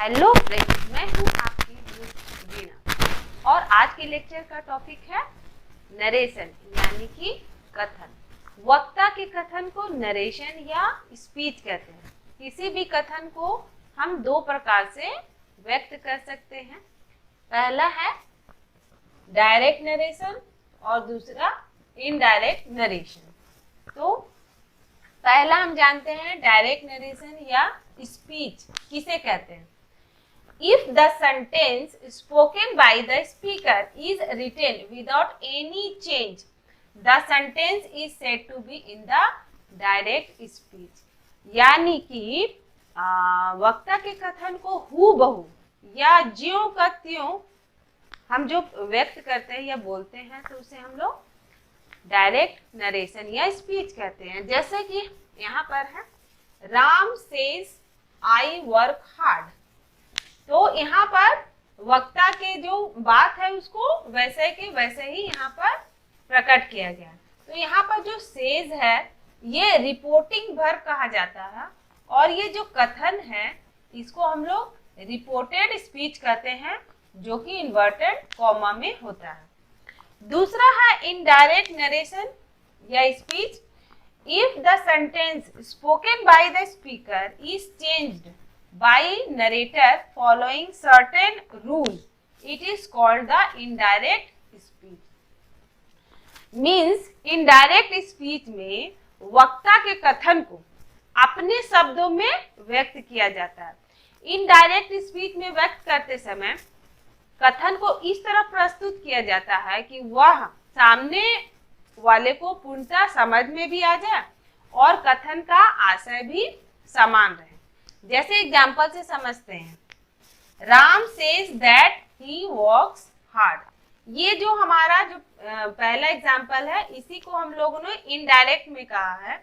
Hello friends, मैं हूँ आपकी वीणा और आज के लेक्चर का टॉपिक है नरेशन यानी कि कथन। वक्ता के कथन को नरेशन या स्पीच कहते हैं। किसी भी कथन को हम दो प्रकार से व्यक्त कर सकते हैं। पहला है डायरेक्ट नरेशन और दूसरा इनडायरेक्ट नरेशन। तो पहला हम जानते हैं डायरेक्ट नरेशन या स्पीच किसे कहते हैं। If the sentence spoken by the speaker is written without any change, the sentence is said to be in the direct speech। यानी कि वक्ता के कथन को हूबहू या ज्यों का त्यों हम जो व्यक्त करते हैं या बोलते हैं तो उसे हम लोग डायरेक्ट नरेशन या स्पीच कहते हैं। जैसे कि यहाँ पर है Ram says I work hard. तो यहाँ पर वक्ता के जो बात है उसको वैसे के वैसे ही यहाँ पर प्रकट किया गया। तो यहाँ पर जो सेज है ये रिपोर्टिंग वर्ब कहा जाता है और ये जो कथन है इसको हम लोग रिपोर्टेड स्पीच कहते हैं जो कि इन्वर्टेड कॉमा में होता है। दूसरा है इनडायरेक्ट नरेशन या speech. If the sentence spoken by the speaker is changed by narrator following certain rule, it is called the indirect speech। Means indirect speech में वक्ता के कथन को अपने शब्दों में व्यक्त किया जाता है। इनडायरेक्ट स्पीच में व्यक्त करते समय कथन को इस तरह प्रस्तुत किया जाता है कि वह सामने वाले को पूर्णतः समझ में भी आ जाए और कथन का आशय भी समान रहे। जैसे एग्जाम्पल से समझते हैं Ram says that he works hard. ये जो हमारा जो पहला एग्जाम्पल है इसी को हम लोगों ने इनडायरेक्ट में कहा है।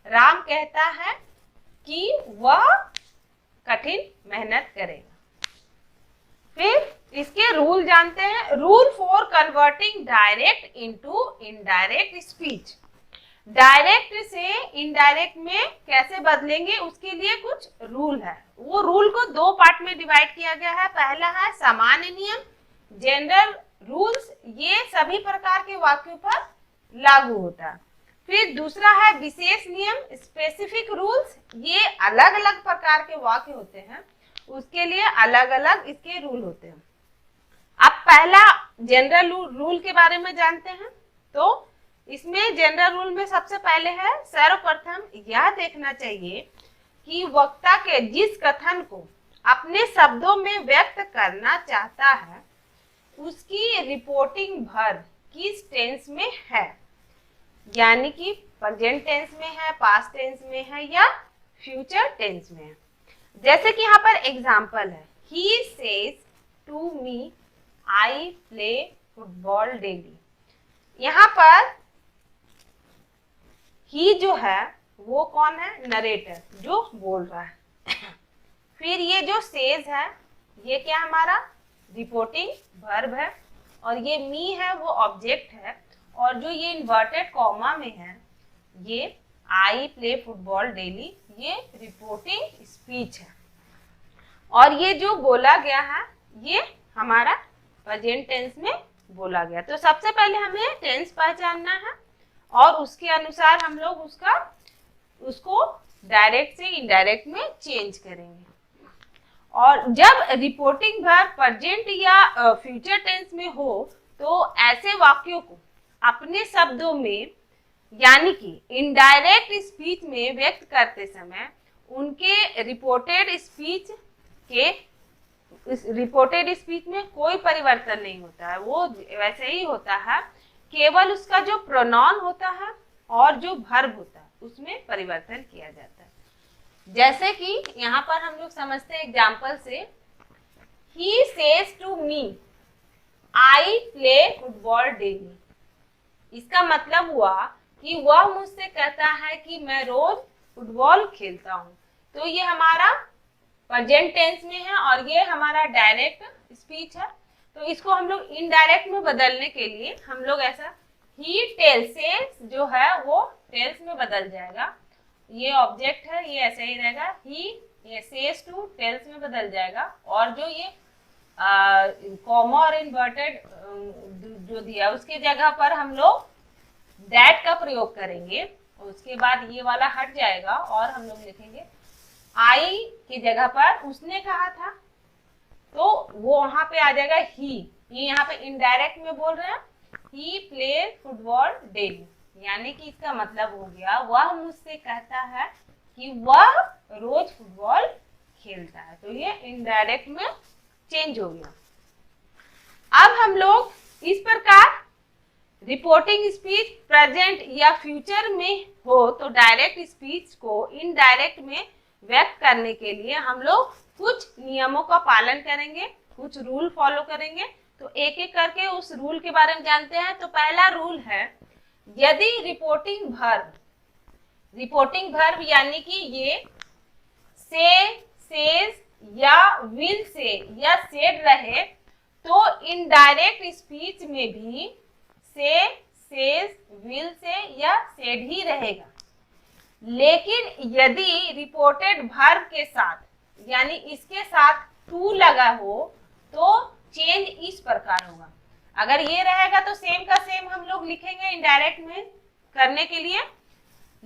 राम कहता है कि वह कठिन मेहनत करेगा। फिर इसके रूल जानते हैं। Rule for converting direct into indirect speech. Direct से इनडायरेक्ट में कैसे बदलेंगे उसके लिए कुछ रूल है। वो रूल को दो पार्ट में डिवाइड किया गया है। पहला है सामान्य नियम जनरल रूल्स, ये सभी प्रकार के वाक्यों पर लागू होता है। फिर दूसरा है विशेष नियम स्पेसिफिक रूल्स, ये अलग अलग प्रकार के वाक्य होते हैं उसके लिए अलग अलग इसके रूल होते हैं। अब पहला जनरल रूल के बारे में जानते हैं। तो इसमें जनरल रूल में सबसे पहले है सर्वप्रथम यह देखना चाहिए कि वक्ता के जिस कथन को अपने शब्दों में व्यक्त करना चाहता है उसकी रिपोर्टिंग वर्ब किस टेंस में है, यानी कि प्रेजेंट टेंस में है, पास्ट टेंस में है या फ्यूचर टेंस में है। जैसे कि यहाँ पर एग्जाम्पल है he says to me I play football daily. यहाँ पर ही जो है वो कौन है, नरेटर जो बोल रहा है। फिर ये जो सेज है ये क्या हमारा रिपोर्टिंग वर्ब है और ये मी है वो ऑब्जेक्ट है और जो ये इन्वर्टेड कॉमा में है ये आई प्ले फुटबॉल डेली ये रिपोर्टिंग स्पीच है। और ये जो बोला गया है ये हमारा प्रेजेंट टेंस में बोला गया। तो सबसे पहले हमें टेंस पहचानना है और उसके अनुसार हम लोग उसको डायरेक्ट से इनडायरेक्ट में चेंज करेंगे। और जब रिपोर्टिंग वर्ब प्रेजेंट या फ्यूचर टेंस में हो तो ऐसे वाक्यों को अपने शब्दों में यानी कि इनडायरेक्ट स्पीच में व्यक्त करते समय उनके रिपोर्टेड स्पीच में कोई परिवर्तन नहीं होता है, वो वैसे ही होता है। केवल उसका जो प्रोनाउन होता है और जो वर्ब होता है उसमें परिवर्तन किया जाता है। जैसे कि यहाँ पर हम लोग समझते हैं एग्जाम्पल से he says to me I play football daily. इसका मतलब हुआ कि वह मुझसे कहता है कि मैं रोज फुटबॉल खेलता हूँ। तो ये हमारा प्रेजेंट टेंस में है और ये हमारा डायरेक्ट स्पीच है। तो इसको हम लोग इनडायरेक्ट में बदलने के लिए हम लोग ऐसा ही टेल्स से जो है वो टेल्स में बदल जाएगा। ये ऑब्जेक्ट है ये ऐसे ही रहेगा ही ये सेज टू टेल्स में बदल जाएगा, और जो ये कॉमा और इन्वर्टेड जो दिया उसके जगह पर हम लोग दैट का प्रयोग करेंगे। उसके बाद ये वाला हट जाएगा और हम लोग लिखेंगे आई की जगह पर उसने कहा था, तो वो वहां पे आ जाएगा ही। ये यहाँ पे इनडायरेक्ट में बोल रहे हैं ही प्ले फुटबॉल डेली, यानी कि इसका मतलब हो गया वह मुझसे कहता है कि वह रोज फुटबॉल खेलता है। तो ये इनडायरेक्ट में चेंज हो गया। अब हम लोग इस प्रकार रिपोर्टिंग स्पीच प्रेजेंट या फ्यूचर में हो तो डायरेक्ट स्पीच को इनडायरेक्ट में व्यक्त करने के लिए हम लोग कुछ नियमों का पालन करेंगे, कुछ रूल फॉलो करेंगे। तो एक एक करके उस रूल के बारे में जानते हैं। तो पहला रूल है, यदि रिपोर्टिंग वर्ब यानी कि ये से, सेज या विल से या सेड रहे तो इनडायरेक्ट स्पीच में भी से, सेज, विल से या सेड ही रहेगा। लेकिन यदि रिपोर्टेड वर्ब के साथ यानी इसके साथ टू लगा हो तो चेंज इस प्रकार होगा। अगर ये रहेगा तो सेम का सेम हम लोग लिखेंगे इनडायरेक्ट में करने के लिए,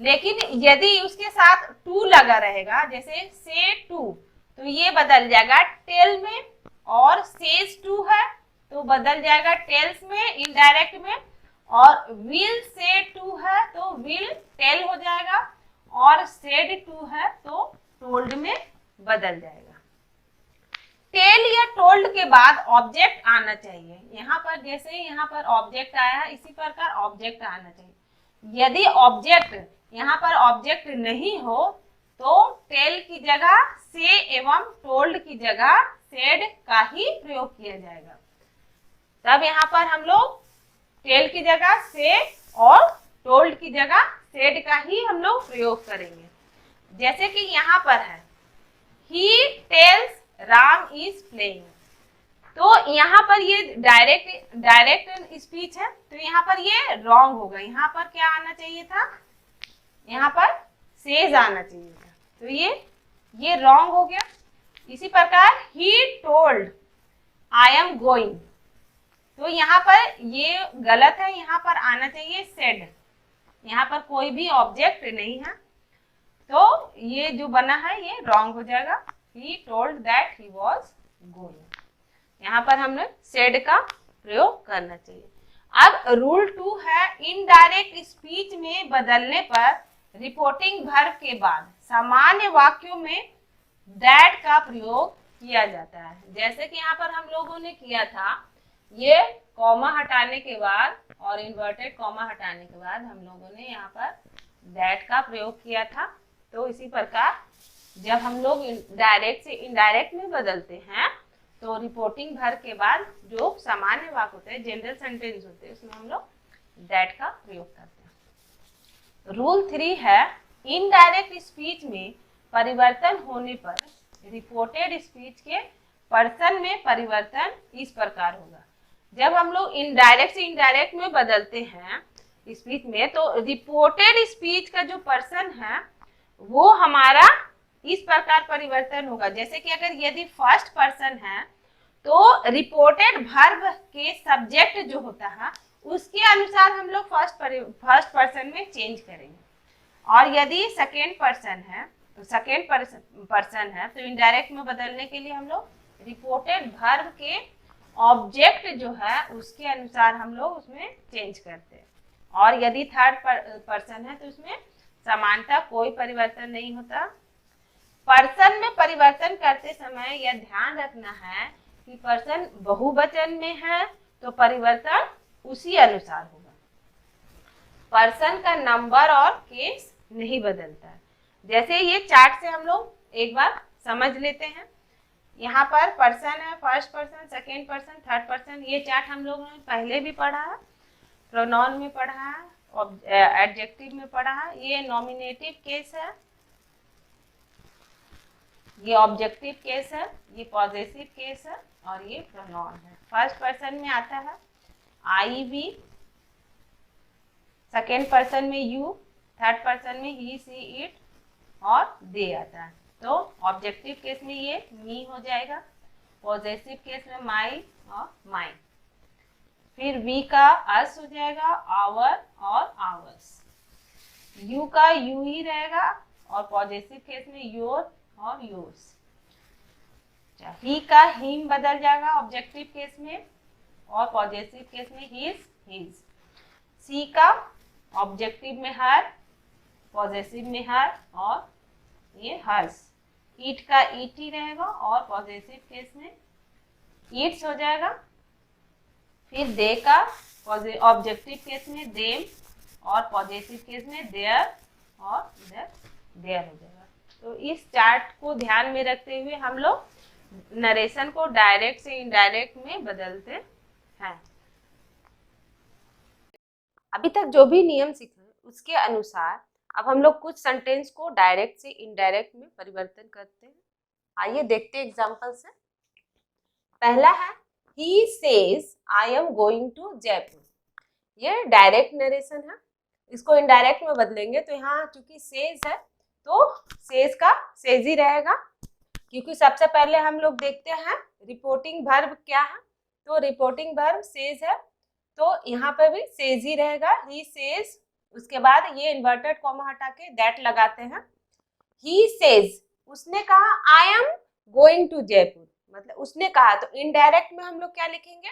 लेकिन यदि उसके साथ टू लगा रहेगा जैसे से टू तो ये बदल जाएगा टेल में, और सेज टू है तो बदल जाएगा टेल्स में इनडायरेक्ट में, और विल से टू है तो विल टेल हो जाएगा, और सेड टू है तो टोल्ड में बदल जाएगा। टेल या टोल्ड के बाद ऑब्जेक्ट आना चाहिए। यहाँ पर जैसे यहाँ पर ऑब्जेक्ट आया है इसी प्रकार ऑब्जेक्ट आना चाहिए। यदि ऑब्जेक्ट यहाँ पर ऑब्जेक्ट नहीं हो तो टेल की जगह से एवं टोल्ड की जगह सेड का ही प्रयोग किया जाएगा। तब यहाँ पर हम लोग टेल की जगह से और टोल्ड की जगह सेड का ही हम लोग प्रयोग करेंगे। जैसे कि यहाँ पर है he tells Ram is playing, तो यहाँ पर ये डायरेक्ट स्पीच है तो यहाँ पर ये रॉन्ग होगा। यहाँ पर क्या आना चाहिए था, यहाँ पर सेज आना चाहिए था, तो ये रॉन्ग हो गया। इसी प्रकार he told I am going, तो यहाँ पर ये गलत है, यहाँ पर आना चाहिए सेड। यहाँ पर कोई भी ऑब्जेक्ट नहीं है तो ये जो बना है ये रॉन्ग हो जाएगा। He told that he was going, यहाँ पर हमने said का प्रयोग करना चाहिए। अब रूल 2 है, इनडायरेक्ट स्पीच में बदलने पर रिपोर्टिंग वर्ब के बाद सामान्य वाक्यों में that का प्रयोग किया जाता है। जैसे कि यहाँ पर हम लोगों ने किया था, ये कॉमा हटाने के बाद और इन्वर्टेड कॉमा हटाने के बाद हम लोगों ने यहाँ पर that का प्रयोग किया था। तो इसी प्रकार जब हम लोग डायरेक्ट से इनडायरेक्ट में बदलते हैं तो रिपोर्टिंग वर्ब के बाद जो सामान्य वाक्य होते हैं, जनरल सेंटेंस होते हैं, उसमें हम लोग दैट का प्रयोग करते हैं। रूल 3 है, इनडायरेक्ट स्पीच में परिवर्तन होने पर रिपोर्टेड स्पीच के पर्सन में परिवर्तन इस प्रकार होगा। जब हम लोग इनडायरेक्ट से इनडायरेक्ट में बदलते हैं स्पीच में तो रिपोर्टेड स्पीच का जो पर्सन है वो हमारा इस प्रकार परिवर्तन होगा। जैसे कि अगर यदि फर्स्ट पर्सन है तो रिपोर्टेड वर्ब के सब्जेक्ट जो होता है उसके अनुसार हम लोग फर्स्ट पर्सन में चेंज करेंगे, और यदि सेकेंड पर्सन है तो सेकेंड पर्सन है तो इनडायरेक्ट में बदलने के लिए हम लोग रिपोर्टेड वर्ब के ऑब्जेक्ट जो है उसके अनुसार हम लोग उसमें चेंज करते हैं, और यदि थर्ड पर्सन है तो उसमें समानता कोई परिवर्तन नहीं होता। पर्सन में परिवर्तन करते समय यह ध्यान रखना है कि पर्सन बहुवचन में है तो परिवर्तन उसी अनुसार होगा। पर्सन का नंबर और केस नहीं बदलता है। जैसे ये चार्ट से हम लोग एक बार समझ लेते हैं। यहाँ पर पर्सन है, first person, second person, third person. ये चार्ट हम लोगों ने पहले भी पढ़ा है, प्रोनाउन में पढ़ा है, एडजेक्टिव में पढ़ा है। ये नॉमिनेटिव केस है, ये ऑब्जेक्टिव केस है, ये पॉजेसिव केस है, और ये प्रोनाउन है। फर्स्ट पर्सन में आता है आई, वी, सेकेंड पर्सन में यू, थर्ड पर्सन में ही, सी, इट और दे आता है। तो ऑब्जेक्टिव केस में ये मी हो जाएगा, पॉजेसिव केस में माई और माइन। फिर वी का अस हो जाएगा, आवर और आवर्स। यू का यू ही रहेगा और पॉजेसिव केस में योर और योर्स। ही का हिम बदल जाएगा ऑब्जेक्टिव केस में और पॉजेसिव केस में हिज हिज। सी का ऑब्जेक्टिव में हर, पॉजेसिव में हर और ये हर्स। ईट का ईट ही रहेगा और पॉजेसिव केस में ईट्स हो जाएगा। फिर दे का ऑब्जेक्टिव केस में देम और पॉजेसिव केस में देयर और इधर देयर हो जाएगा। तो इस चार्ट को ध्यान में रखते हुए हम लोग नरेशन को डायरेक्ट से इनडायरेक्ट में बदलते हैं। अभी तक जो भी नियम सीखे उसके अनुसार अब हम लोग कुछ सेंटेंस को डायरेक्ट से इनडायरेक्ट में परिवर्तन करते हैं। आइए देखते हैं एग्जांपल से। पहला है He says I am going to Jaipur. ये डायरेक्ट नरेशन है, इसको इनडायरेक्ट में बदलेंगे तो यहाँ चूंकि सेज है तो सेज का सेज ही रहेगा, क्योंकि सबसे पहले हम लोग देखते हैं रिपोर्टिंग वर्ब क्या है, तो रिपोर्टिंग वर्ब सेज है तो यहाँ पर भी सेज ही रहेगा। ही सेज, उसके बाद ये इन्वर्टेड कॉमा हटा के दैट लगाते हैं। ही सेज, उसने कहा I am going to Jaipur, मतलब उसने कहा, तो इनडायरेक्ट में हम लोग क्या लिखेंगे,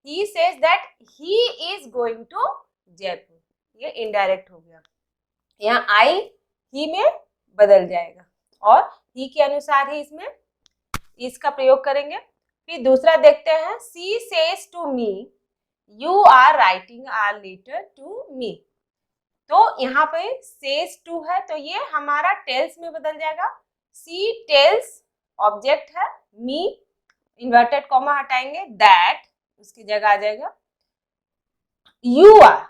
he says that he is going to Jaipur, ये इनडायरेक्ट हो गया। यहाँ आई ही में बदल जाएगा और ही के अनुसार ही इसमें इसका प्रयोग करेंगे। फिर दूसरा देखते हैं, she says to me you are writing a letter to me. तो यहाँ पे सेज टू है तो ये हमारा टेल्स में बदल जाएगा। सी टेल्स ऑब्जेक्ट है, मी इन्वर्टेड कॉमा हटाएंगे, दैट उसकी जगह आ जाएगा यू आर,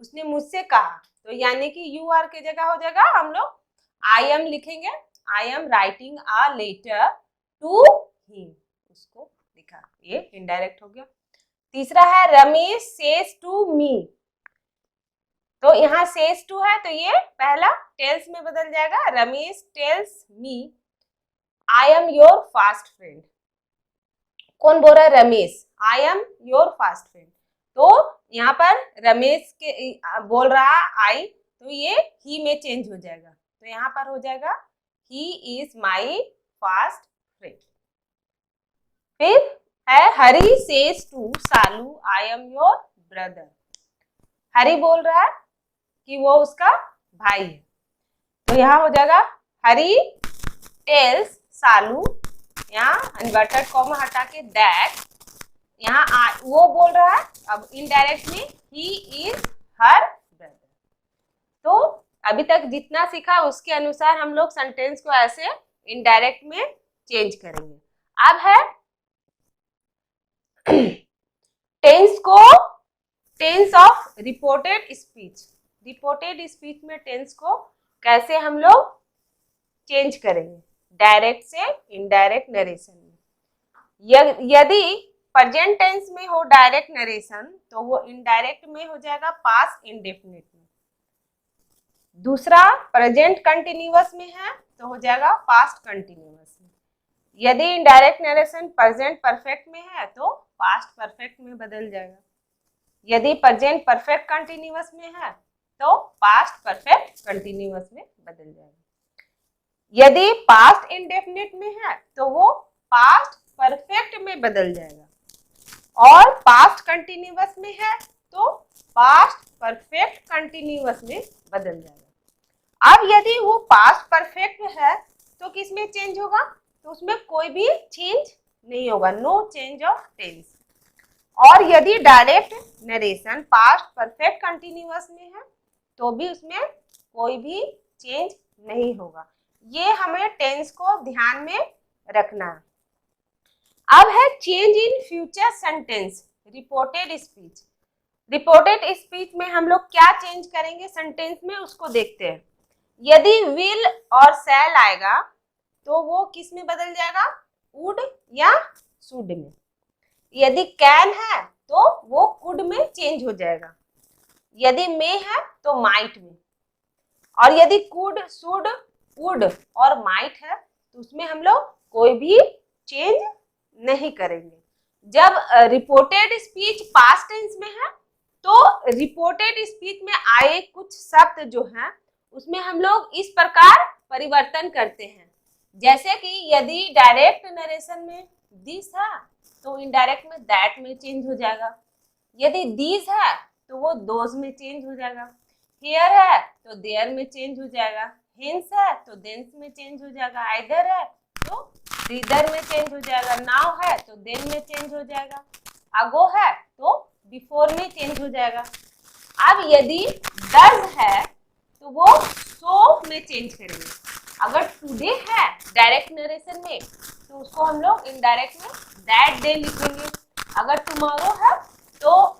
उसने मुझसे कहा, तो यानी कि यू आर की जगह हो जाएगा हम लोग आई एम लिखेंगे, I am writing a letter to him, उसको लिखा, ये इनडायरेक्ट हो गया। तीसरा है रमेश सेज टू मी, तो यहाँ सेज टू है तो ये पहला टेल्स में बदल जाएगा, Ramesh tells me I am your fast friend. कौन बोल रहा है, रमेश, आई एम योर फास्ट फ्रेंड, तो यहाँ पर रमेश के बोल रहा आई, तो ये ही में चेंज हो जाएगा, तो यहाँ पर हो जाएगा he is my fast friend. फिर है Hari says to Salu I am your brother, Hari बोल रहा है कि वो उसका भाई है, तो यहाँ हो जाएगा हरी टेल्स सालू, यहाँ इन्वर्टेड कॉमा हटा के दैट, यहाँ वो बोल रहा है, अब इनडायरेक्ट में ही इज हर ब्रदर। तो अभी तक जितना सीखा उसके अनुसार हम लोग सेंटेंस को ऐसे इनडायरेक्ट में चेंज करेंगे। अब है टेंस को, tense of reported speech. Reported speech में टेंस को कैसे हम लोग चेंज करेंगे डायरेक्ट से इनडायरेक्ट नरेशन में। यदि प्रेजेंट टेंस में हो डायरेक्ट नरेशन तो वो इनडायरेक्ट में हो जाएगा पास्ट इंडेफिनिट में। दूसरा प्रेजेंट कंटिन्यूअस में है तो हो जाएगा पास्ट कंटिन्यूअस में। यदि इनडायरेक्ट नरेशन प्रेजेंट परफेक्ट में है तो पास्ट परफेक्ट में बदल जाएगा। यदि प्रेजेंट परफेक्ट कंटिन्यूअस में है तो पास्ट परफेक्ट कंटिन्यूअस में बदल जाएगा। यदि पास्ट इंडेफिनिट में है तो वो पास्ट परफेक्ट में बदल जाएगा और पास्ट कंटिन्यूअस में है तो पास्ट परफेक्ट कंटिन्यूअस में बदल जाएगा। अब यदि वो पास्ट परफेक्ट है तो किस में चेंज होगा, तो उसमें कोई भी चेंज नहीं होगा, नो चेंज ऑफ टेंस। और यदि direct narration past perfect continuous में है तो भी उसमें कोई भी चेंज नहीं होगा। ये हमें टेंस को ध्यान में रखना है। अब है change in future sentence, reported speech. Reported speech में हम लोग क्या चेंज करेंगे सेंटेंस में उसको देखते हैं। यदि विल और शैल आएगा तो वो किस में बदल जाएगा, वुड या शुड में। यदि कैन है तो वो कुड में चेंज हो जाएगा। यदि मे है तो माइट में। और यदि कुड, शुड, वुड और माइट है तो उसमें हम लोग कोई भी चेंज नहीं करेंगे। जब रिपोर्टेड स्पीच पास्ट टेंस में है तो रिपोर्टेड स्पीच में आए कुछ शब्द जो है उसमें हम लोग इस प्रकार परिवर्तन करते हैं। जैसे कि यदि डायरेक्ट नरेशन में दिस है तो इनडायरेक्ट में दैट में चेंज हो जाएगा। यदि दीज है तो वो दोज में चेंज हो जाएगा। हियर है तो देयर में चेंज हो जाएगा। हेंस है तो देंस में चेंज हो जाएगा। आइदर है तो दीदर में चेंज हो जाएगा। नाउ है तो देन में चेंज हो जाएगा। अगो है तो बिफोर में चेंज हो जाएगा। अब यदि डज है तो वो सो में चेंज करेंगे। अगर टुडे है डायरेक्ट नरेशन में तो उसको हम लोग इनडायरेक्ट में दैट डे लिखेंगे। अगर टुमारो है तो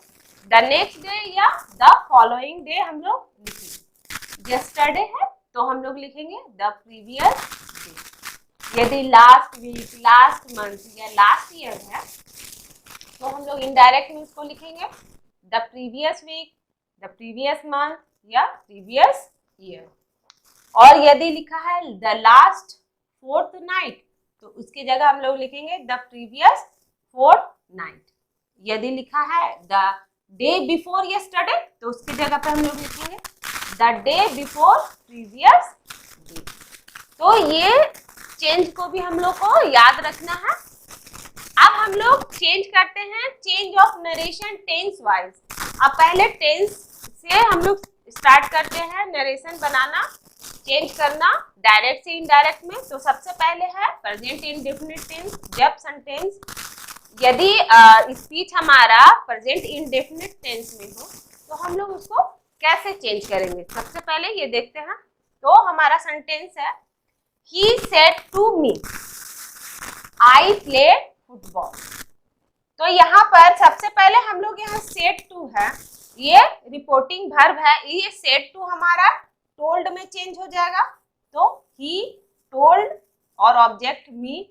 द नेक्स्ट डे या द फॉलोइंग डे हम लोग लिखेंगे। यस्टरडे है तो हम लोग लिखेंगे द प्रीवियस डे। यदि लास्ट वीक, लास्ट मंथ या लास्ट ईयर है तो हम लोग इनडायरेक्ट में उसको लिखेंगे the previous week, the previous month या प्रीवियस ईयर। और यदि लिखा है द लास्ट फोर्थ नाइट तो उसकी जगह हम लोग लिखेंगे द प्रीवियस फोर्थ नाइट। यदि लिखा है द डे बिफोर यस्टरडे तो उसकी जगह पे हम लोग लिखेंगे the day before previous day. तो ये चेंज को भी हम लोग को याद रखना है। अब हम लोग चेंज करते हैं change of narration tense wise. अब पहले टेंस से हम लोग स्टार्ट करते हैं नरेशन बनाना, चेंज करना डायरेक्ट से इनडायरेक्ट में। तो सबसे पहले है प्रेजेंट इंडेफिनिट टेंस। जब सेंटेंस यदि स्पीच हमारा प्रेजेंट इंडेफिनिट टेंस में हो तो हम लोग उसको कैसे चेंज करेंगे, सबसे पहले ये देखते हैं। तो हमारा सेंटेंस है he said to me I play football. तो यहाँ पर सबसे पहले हम लोग यहाँ सेड टू है, ये रिपोर्टिंग वर्ब है। ये सेड टू हमारा टोल्ड में चेंज हो जाएगा। तो ही टोल्ड और ऑब्जेक्ट मी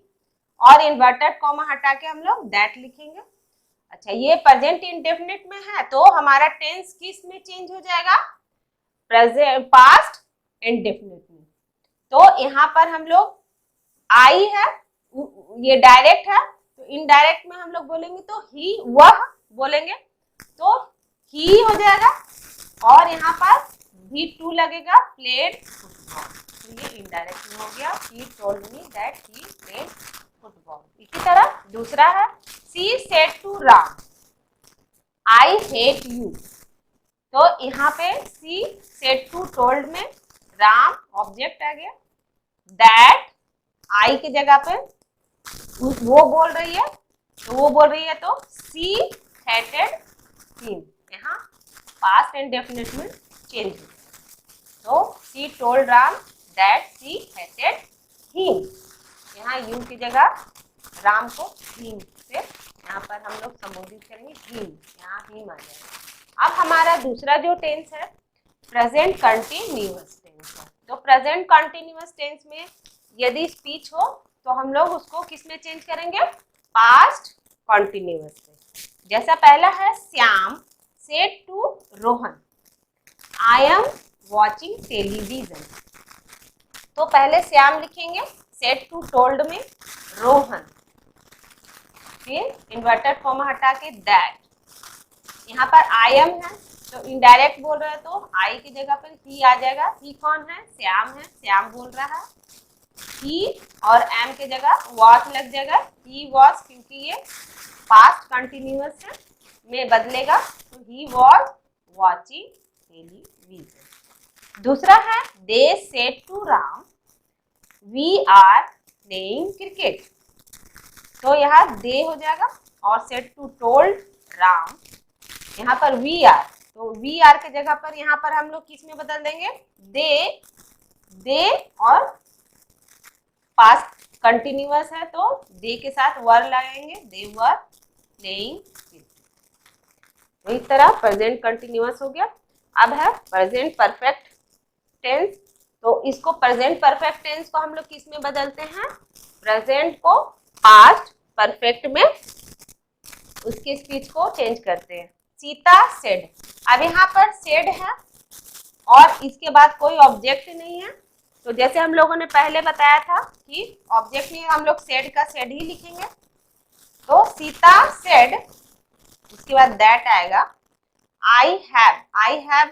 और इन्वर्टेड कॉमा हटा के हम लोग दैट लिखेंगे। अच्छा, ये प्रेजेंट इंडेफिनिट में है तो हमारा टेंस किस में चेंज हो जाएगा, प्रेजेंट पास्ट इंडेफिनिट में। तो यहाँ पर हम लोग आई है, ये डायरेक्ट है तो इनडायरेक्ट में हम लोग बोलेंगे तो ही, वह बोलेंगे तो ही हो जाएगा। और यहाँ पर भी टू लगेगा, प्लेड फुटबॉल। तो ये इनडायरेक्ट में हो गया he told me that he played football. इसी तरह दूसरा है she said to Ram I hate you. तो यहाँ पे सी सेड टू टोल्ड में राम ऑब्जेक्ट आ गया, दैट आई की जगह पे वो बोल रही है तो वो बोल रही है तो सी हेटेड हिम। यहाँ पास्ट एंड डेफिनेट में चेंज हो तो she told Ram that she hated him. यहाँ यू की जगह राम को हिम से यहाँ पर हम लोग संबोधित करेंगे हिम, यहाँ हिम आ जाएगा। अब हमारा दूसरा जो टेंस है प्रेजेंट कंटिन्यूअस टेंस है। तो प्रेजेंट कंटिन्यूअस टेंस में यदि स्पीच हो तो हम लोग उसको किस में चेंज करेंगे, पास्ट कंटिन्यूअस से। जैसा पहला है Shyam said to Rohan I am watching television. तो पहले श्याम लिखेंगे, सेड टू टोल्ड में रोहन, फिर इन्वर्टेड कॉमा हटा के दैट। यहाँ पर आई एम है तो इनडायरेक्ट बोल रहे हैं तो आई की जगह पर ही आ जाएगा। ही कौन है, श्याम है, श्याम बोल रहा है। ही और एम के जगह वॉच लग जाएगा, ही वॉच, क्योंकि ये पास्ट कंटिन्यूअस है में बदलेगा तो ही वॉज वॉचिंग टेलीविजन। दूसरा है they said to Ram we are playing cricket. तो यहाँ दे हो जाएगा और सेड टू टोल्ड राम, यहाँ पर वी आर तो वी आर के जगह पर यहाँ पर हम लोग किस में बदल देंगे, दे और पास्ट कंटिन्यूअस है तो दे के साथ वर लगाएंगे, दे वर प्लेइंग क्रिकेट। तो इस तरह प्रेजेंट कंटिन्यूअस हो गया। अब है प्रेजेंट परफेक्ट टेंस। तो इसको प्रेजेंट परफेक्ट टेंस को हम लोग किस में बदलते हैं, प्रेजेंट को पास्ट परफेक्ट में उसके स्पीच को चेंज करते हैं। सीता सेड, अब यहाँ पर सेड है और इसके बाद कोई ऑब्जेक्ट नहीं है तो जैसे हम लोगों ने पहले बताया था कि ऑब्जेक्ट में हम लोग सेड का सेड ही लिखेंगे। तो सीता सेड, उसके बाद दैट आएगा। I have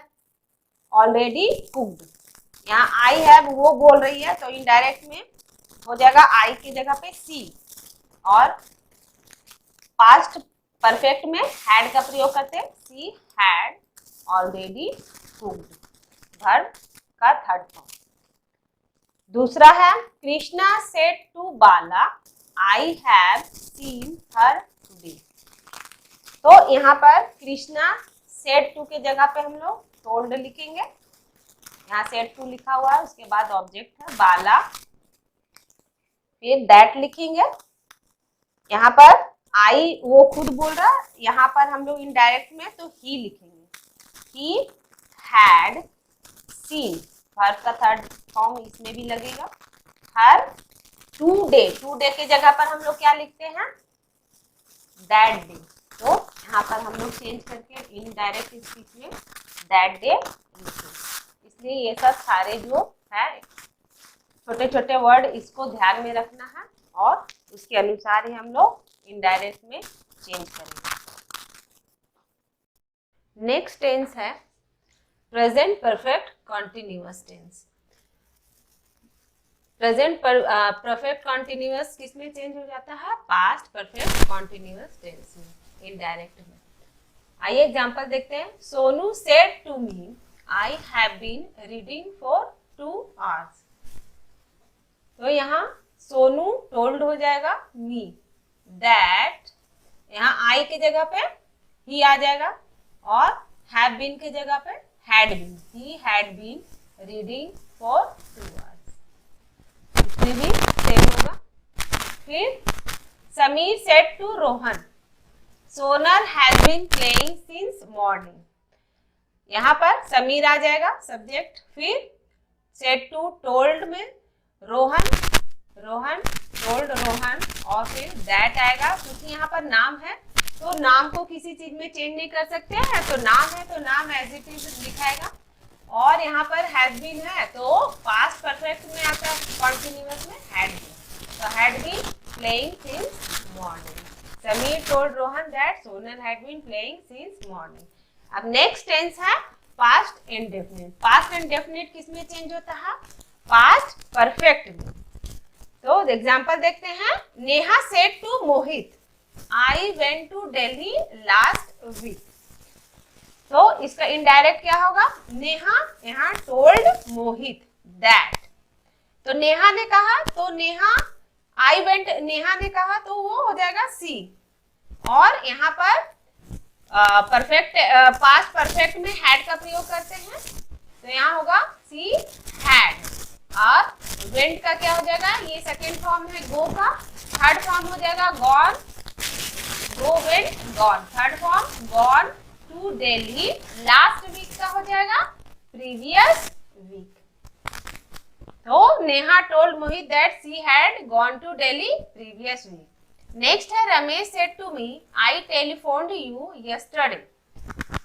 already cooked. यहाँ आई हैव वो बोल रही है, तो इनडायरेक्ट में हो जाएगा आई की जगह पे सी, और पास्ट परफेक्ट में हैड का प्रयोग करते हैं, she had already cooked, verb का थर्ड फॉर्म। दूसरा है Krishna said to Bala I have seen her today. तो यहाँ पर कृष्णा सेड टू के जगह पे हम लोग टोल्ड लिखेंगे। यहाँ सेड टू लिखा हुआ है, उसके बाद ऑब्जेक्ट है बाला, फिर दैट लिखेंगे। यहाँ पर आई वो खुद बोल रहा है, यहाँ पर हम लोग इनडायरेक्ट में तो ही लिखेंगे, ही हैड सीन, वर्ब का थर्ड फॉर्म इसमें भी लगेगा, हर टू डे के जगह पर हम लोग क्या लिखते हैं, दैट डे। तो यहाँ पर हम लोग चेंज करके इनडायरेक्ट स्पीच में दैट डे लिखेंगे। इसलिए ये सब सारे जो है छोटे छोटे वर्ड, इसको ध्यान में रखना है और उसके अनुसार ही हम लोग इनडायरेक्ट में चेंज करेंगे। नेक्स्ट टेंस है present perfect continuous tense. Present perfect continuous किसमें चेंज हो जाता है, पास्ट परफेक्ट कॉन्टिन्यूअस टेंस में, इनडायरेक्ट में। आइए एग्जांपल देखते हैं। Sonu said to me I have been reading for 2 hours। तो यहाँ सोनू टोल्ड हो जाएगा मी, दैट यहाँ आई के जगह पे ही आ जाएगा, और हैव बीन के जगह पे had been, he had been reading for 2 hours। इसमें भी सेम होगा। फिर Sameer said to Rohan Sonar has been playing since morning. यहाँ पर समीर आ जाएगा सब्जेक्ट, फिर सेड टू टोल्ड में रोहन टोल्ड रोहन, और फिर दैट आएगा। क्योंकि यहाँ पर नाम है तो नाम को किसी चीज में चेंज नहीं कर सकते हैं, तो नाम है तो नाम एज इट इज दिखाएगा। और यहाँ पर हैज बीन है तो पास्ट परफेक्ट में आता है, कॉन्टिन्यूअस में हैड बीन, तो had been playing since morning. Sameer told Rohan that Sonal had been playing since morning. अब नेक्स्ट टेंस है पास्ट इंडेफिनिट। पास्ट इंडेफिनिट किसमें चेंज होता है, पास्ट परफेक्ट में। तो एग्जांपल देखते हैं। Neha said to Mohit I went to Delhi last week. तो इसका इनडायरेक्ट क्या होगा, नेहा यहाँ टोल्ड मोहित दैट। तो नेहा ने कहा तो नेहा आई वेंट, नेहा ने कहा तो वो हो जाएगा सी। और यहाँ पर परफेक्ट पास्ट परफेक्ट में हैड का प्रयोग करते हैं, तो यहाँ होगा सी हैड। और वेंट का क्या हो जाएगा, ये सेकेंड फॉर्म है गो का, थर्ड फॉर्म हो जाएगा gone, go went gone, third form gone to Delhi, last week का हो जाएगा प्रीवियस वीक। तो Neha told Mohit that she had gone to Delhi previous week. Next है Ramesh said to me I telephoned you yesterday.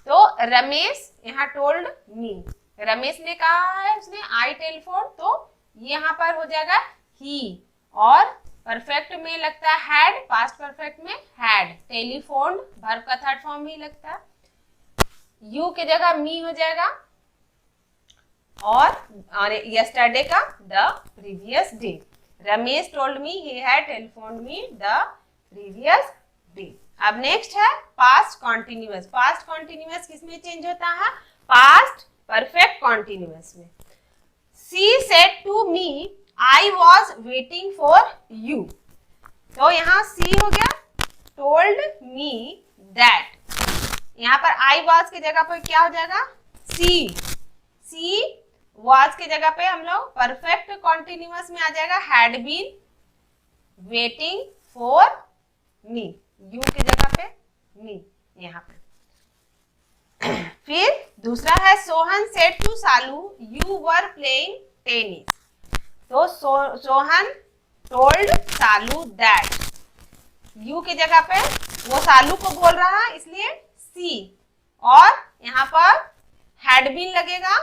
तो रमेश यहाँ टोल्ड मी, रमेश ने कहा है उसने आई टेलीफोन, तो यहाँ पर हो जाएगा ही। और परफेक्ट में लगता है हैड, पास्ट परफेक्ट में हैड, टेलीफोन वर्ब का थर्ड फॉर्म ही लगता है, यू के जगह मी हो जाएगा, और यस्टरडे का the previous day. Ramesh told me he had telephoned me the previous day. अब नेक्स्ट है पास्ट कॉन्टिन्यूअस। पास्ट कॉन्टिन्यूअस किसमें चेंज होता है, पास्ट परफेक्ट कॉन्टिन्यूअस में। She said to me I was waiting for you. तो यहाँ सी हो गया टोल्ड मी दैट, यहाँ पर आई वॉज की जगह पर क्या हो जाएगा सी, सी वॉज की जगह पे हम लोग परफेक्ट कॉन्टिन्यूअस में आ जाएगा had been waiting for me, you की जगह पे मी यहाँ पे। फिर दूसरा है Sohan said to Salu you were playing tennis. तो Sohan told Salu that, you की जगह पे वो सालू को बोल रहा है इसलिए सी, और यहाँ पर हैड बीन लगेगा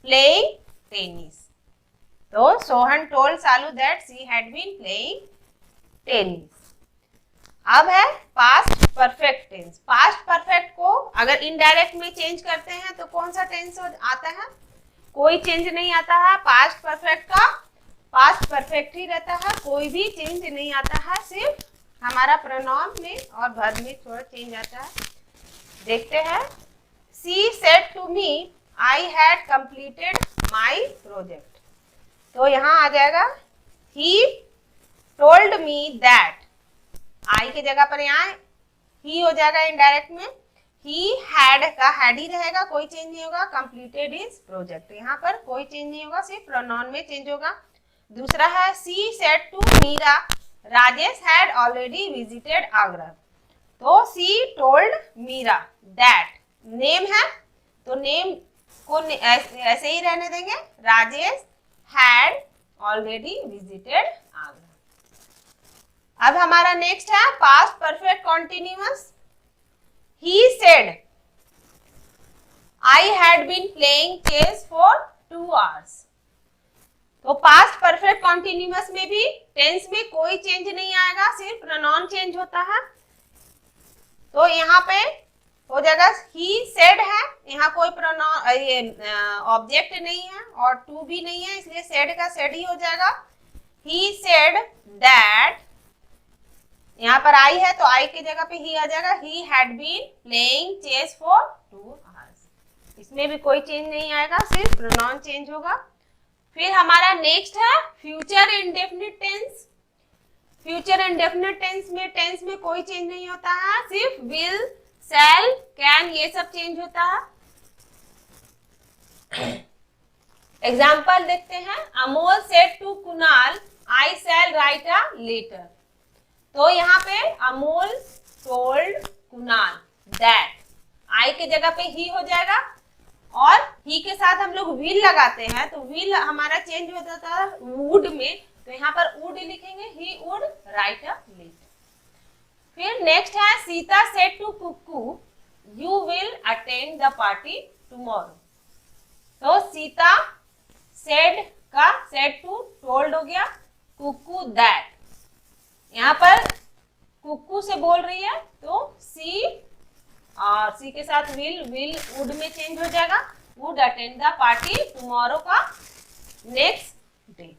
प्लेइंग टेनिस। तो Sohan told Salu that she had been playing tennis. अब है past perfect tense. Past perfect को अगर इनडायरेक्ट में चेंज करते हैं तो कौन सा टेंस आता है? कोई चेंज नहीं आता है। पास्ट परफेक्ट का पास्ट परफेक्ट ही रहता है, कोई भी चेंज नहीं आता है, सिर्फ हमारा प्रोनाउन में और वर्ब में थोड़ा चेंज आता है। देखते हैं। She said to me I had completed my project. तो यहाँ आ जाएगा ही टोल्ड मी दैट। आई की जगह पर यहाँ ही हो जाएगा इनडायरेक्ट में। ही हैड का हैड ही रहेगा, कोई चेंज नहीं होगा। कंप्लीटेड इज प्रोजेक्ट, यहाँ पर कोई चेंज नहीं होगा, सिर्फ प्रोनाउन में चेंज होगा। दूसरा है she said to Meera Rajesh had already visited Agra. तो she told Meera that, name है तो नेम को ऐसे ही रहने देंगे, Rajesh had already visited Agra. अब हमारा नेक्स्ट है past perfect continuous. He said I had been playing chess for 2 hours। तो पास्ट परफेक्ट कॉन्टिन्यूअस में भी टेंस में कोई चेंज नहीं आएगा, सिर्फ प्रोनाउन चेंज होता है। तो यहाँ पे हो जाएगा ही सेड है, यहाँ कोई प्रोनाउन ऑब्जेक्ट नहीं है और टू भी नहीं है, इसलिए सेड का सेड ही हो जाएगा। ही सेड दैट, यहाँ पर आई है तो आई की जगह पे ही आ जाएगा। He had been playing chess for 2 hours। इसमें भी कोई चेंज नहीं आएगा, सिर्फ प्रोनाउन चेंज होगा। फिर हमारा नेक्स्ट है future indefinite tense. Future indefinite tense में कोई चेंज नहीं होता है, सिर्फ विल, शैल, कैन ये सब चेंज होता है। एग्जाम्पल देखते हैं। Amol said to Kunal I shall write a letter. तो यहाँ पे Amol told Kunal that, I के जगह पे ही हो जाएगा और ही के साथ हम लोग विल लगाते हैं तो विल हमारा चेंज हो जाता है वुड में, तो यहाँ पर वुड लिखेंगे, he would write a letter. फिर नेक्स्ट है Sita said to Kukku you will attend the party tomorrow. तो सीता सेड का सेड टू टोल्ड हो गया, कुक्कू दैट, यहाँ पर कुक्कू से बोल रही है तो सी और सी के साथ विल वुड में चेंज हो जाएगा, would attend the party tomorrow का नेक्स्ट डे।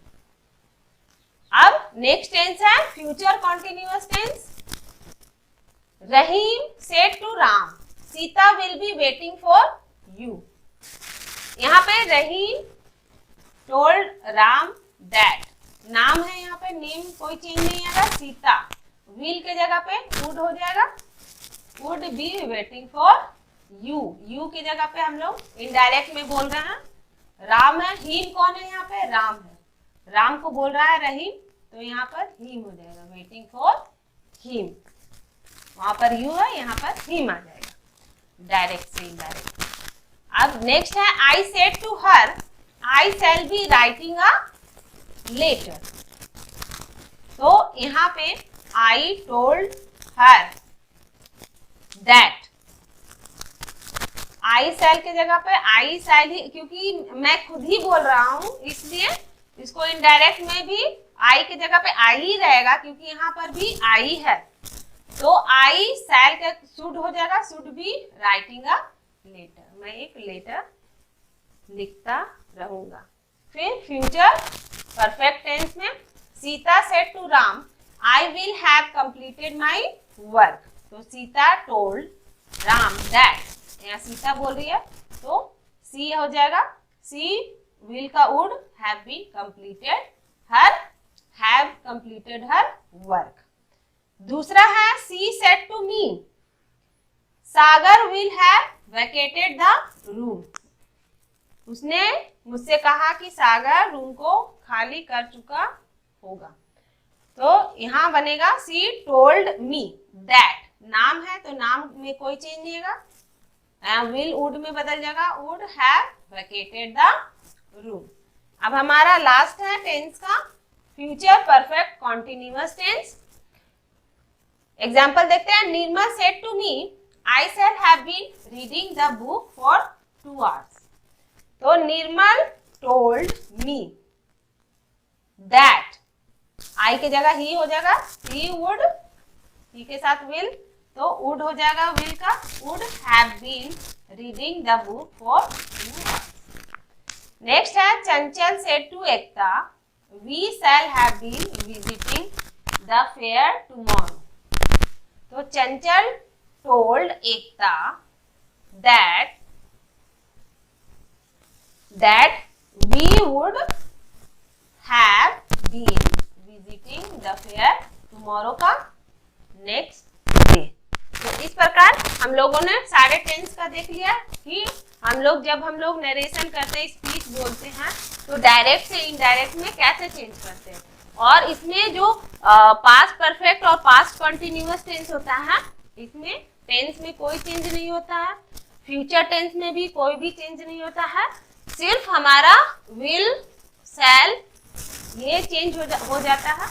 अब नेक्स्ट टेंस है future continuous tense. Rahim said to Ram Sita will be waiting for you. यहाँ पे रहीम टोल्ड राम दैट, नाम है यहाँ पे, नेम कोई चेंज नहीं आएगा। सीता विल के जगह पे वुड हो जाएगा, would be waiting for you. You की जगह पे हम लोग इनडायरेक्ट में बोल रहे हैं। राम है, हीम कौन है यहाँ पे? राम है, राम को बोल रहा है रहीम, तो यहाँ पर हीम हो जाएगा, वेटिंग फॉर हीम। वहां पर यू है, यहाँ पर हीम आ जाएगा, डायरेक्ट से इनडायरेक्ट। अब नेक्स्ट है I said to her I shall be writing a letter. तो यहाँ पे आई टोल्ड हर दैट, आई शैल के जगह पे आई शैल ही, क्योंकि मैं खुद ही बोल रहा हूं इसलिए इसको इनडायरेक्ट में भी आई की जगह पे आई ही रहेगा, क्योंकि यहाँ पर भी आई है। तो आई शैल का शुड हो जाएगा, should be writing a letter, मैं एक लेटर लिखता रहूंगा। फिर फ्यूचर परफेक्ट टेंस में Sita said to Ram I will have completed my work. तो सीता टोल्ड राम दैट, यहाँ सीता बोल रही है तो सी हो जाएगा, सी विल का would have been completed her, have completed her work. दूसरा है she said to me Sagar will have vacated the room. उसने मुझसे कहा कि सागर रूम को खाली कर चुका होगा। तो यहाँ बनेगा सी टोल्ड मी दैट, नाम है तो नाम में कोई चेंज नहीं होगा, विल वुड में बदल जाएगा, would have vacated the room. अब हमारा लास्ट है टेंस का future perfect continuous tense. Example देखते हैं। Nirmal said to me I shall have been reading the book for 2 hours। तो निर्मल टोल्ड मी दैट, आई के जगह ही हो जाएगा, ही वुड, ही के साथ विल, तो वुड हो जाएगा विल का, would have been reading the book for 2 hours। Next है Chanchal said to Ekta, we shall have been visiting the fair tomorrow. तो Chanchal told Ekta that we would have been visiting the fair tomorrow का next day. तो इस प्रकार हम लोगों ने सारे टेंस का देख लिया कि हम लोग जब हम लोग नरेशन करते हैं, स्पीच बोलते हैं, तो डायरेक्ट से इनडायरेक्ट में कैसे चेंज करते हैं। और इसमें जो पास्ट परफेक्ट और पास्ट कंटिन्यूअस टेंस होता है, इसमें टेंस में कोई चेंज नहीं होता है, फ्यूचर टेंस में भी कोई भी चेंज नहीं होता है, सिर्फ हमारा विल, शैल ये चेंज हो जाता है।